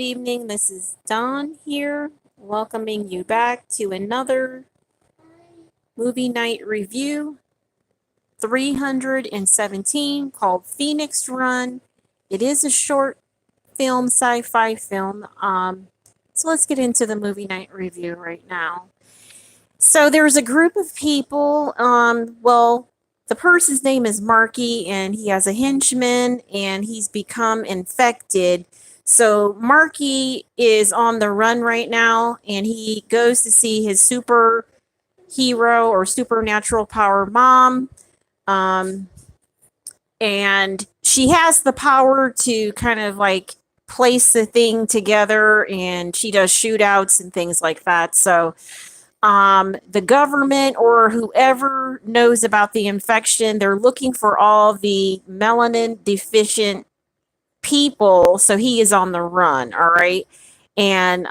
Evening. This is Dawn here, welcoming you back to another movie night review 317 called Phoenix Run. It is a short film, sci fi film. So let's get into the movie night review right now. So there's a group of people. The person's name is Marky, and he has a henchman, and he's become infected. So Marky is on the run right now, and he goes to see his super hero or supernatural power mom. Um, and she has the power to kind of like place the thing together, and she does shootouts and things like that. So the government or whoever knows about the infection, they're looking for all the melanin deficient people. So he is on the run. All right. And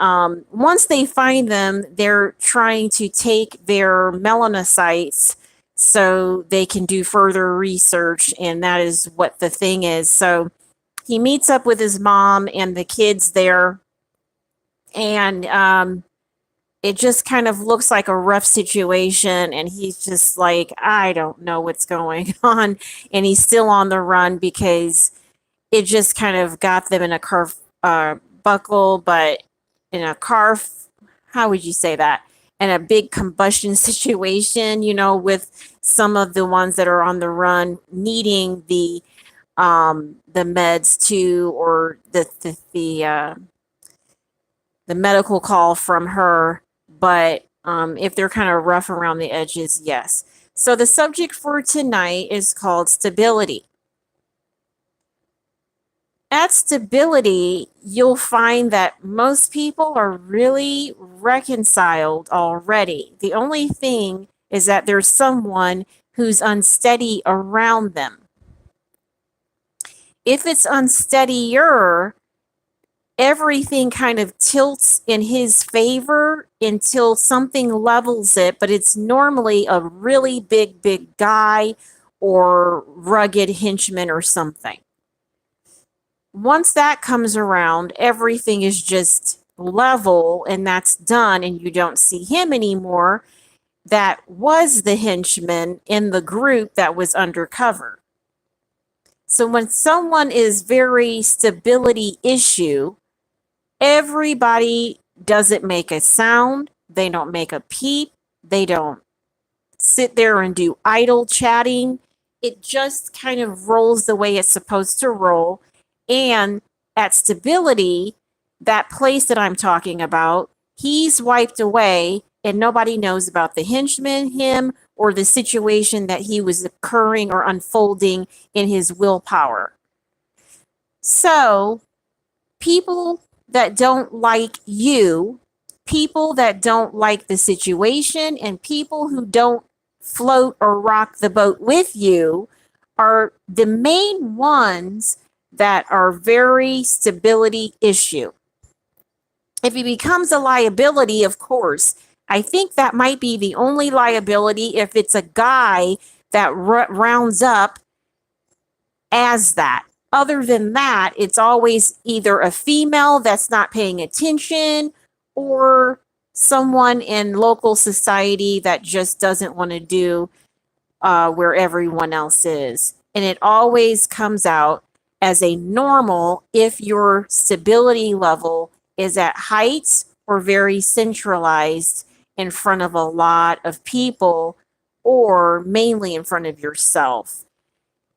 once they find them, they're trying to take their melanocytes so they can do further research. And that is what the thing is. So he meets up with his mom and the kids there. And it just kind of looks like a rough situation, and he's just like, I don't know what's going on, and he's still on the run because it just kind of got them in a car buckle, but in a car, how would you say that, in a big combustion situation, with some of the ones that are on the run needing the meds too, or the medical call from her. But if they're kind of rough around the edges, yes. So the subject for tonight is called stability. At stability, you'll find that most people are really reconciled already. The only thing is that there's someone who's unsteady around them. If it's unsteadier, everything kind of tilts in his favor until something levels it, but it's normally a really big guy or rugged henchman or something. Once that comes around, everything is just level and that's done, and you don't see him anymore. That was the henchman in the group that was undercover. So when someone is very stability issue, everybody doesn't make a sound. They don't make a peep. They don't sit there and do idle chatting. It just kind of rolls the way it's supposed to roll. And at stability, that place that I'm talking about, he's wiped away and nobody knows about the henchman, him, or the situation that he was occurring or unfolding in his willpower. So people that don't like you, people that don't like the situation, and people who don't float or rock the boat with you are the main ones that are very stability issue. If he becomes a liability, of course, I think that might be the only liability if it's a guy that rounds up as that. Other than that, it's always either a female that's not paying attention or someone in local society that just doesn't want to do where everyone else is. And it always comes out as a normal if your stability level is at heights or very centralized in front of a lot of people or mainly in front of yourself.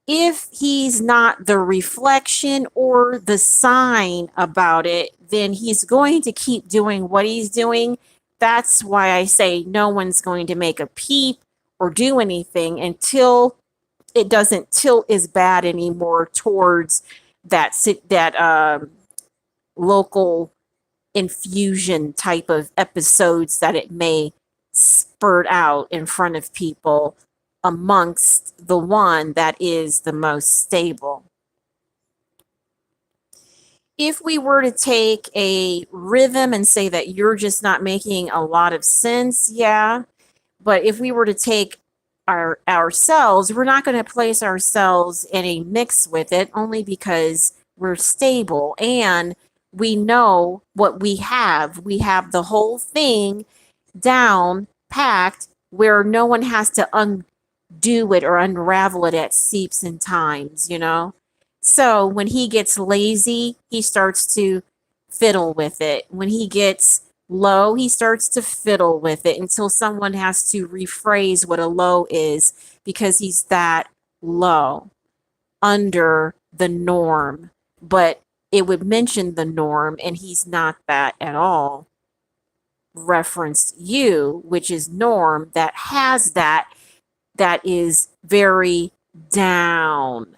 If he's not the reflection or the sign about it, then he's going to keep doing what he's doing. That's why I say no one's going to make a peep or do anything until it doesn't tilt as bad anymore towards that local infusion type of episodes that it may spurt out in front of people amongst the one that is the most stable. If we were to take a rhythm and say that you're just not making a lot of sense, yeah. But if we were to take ourselves, we're not going to place ourselves in a mix with it only because we're stable. And we know what we have. We have the whole thing down packed where no one has to undo it or unravel it at seeps and times, you know? So when he gets lazy, he starts to fiddle with it. When he gets low, he starts to fiddle with it until someone has to rephrase what a low is because he's that low under the norm. But it would mention the norm, and he's not that at all. Referenced you, which is norm, that has that is very down.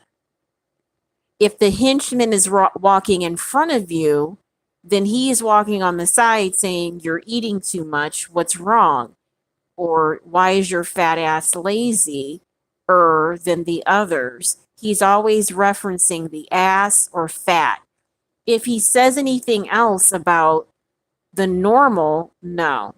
If the henchman is walking in front of you, then he is walking on the side saying, "You're eating too much. What's wrong?" Or, "Why is your fat ass lazy?" Than the others. He's always referencing the ass or fat. If he says anything else about the normal, no.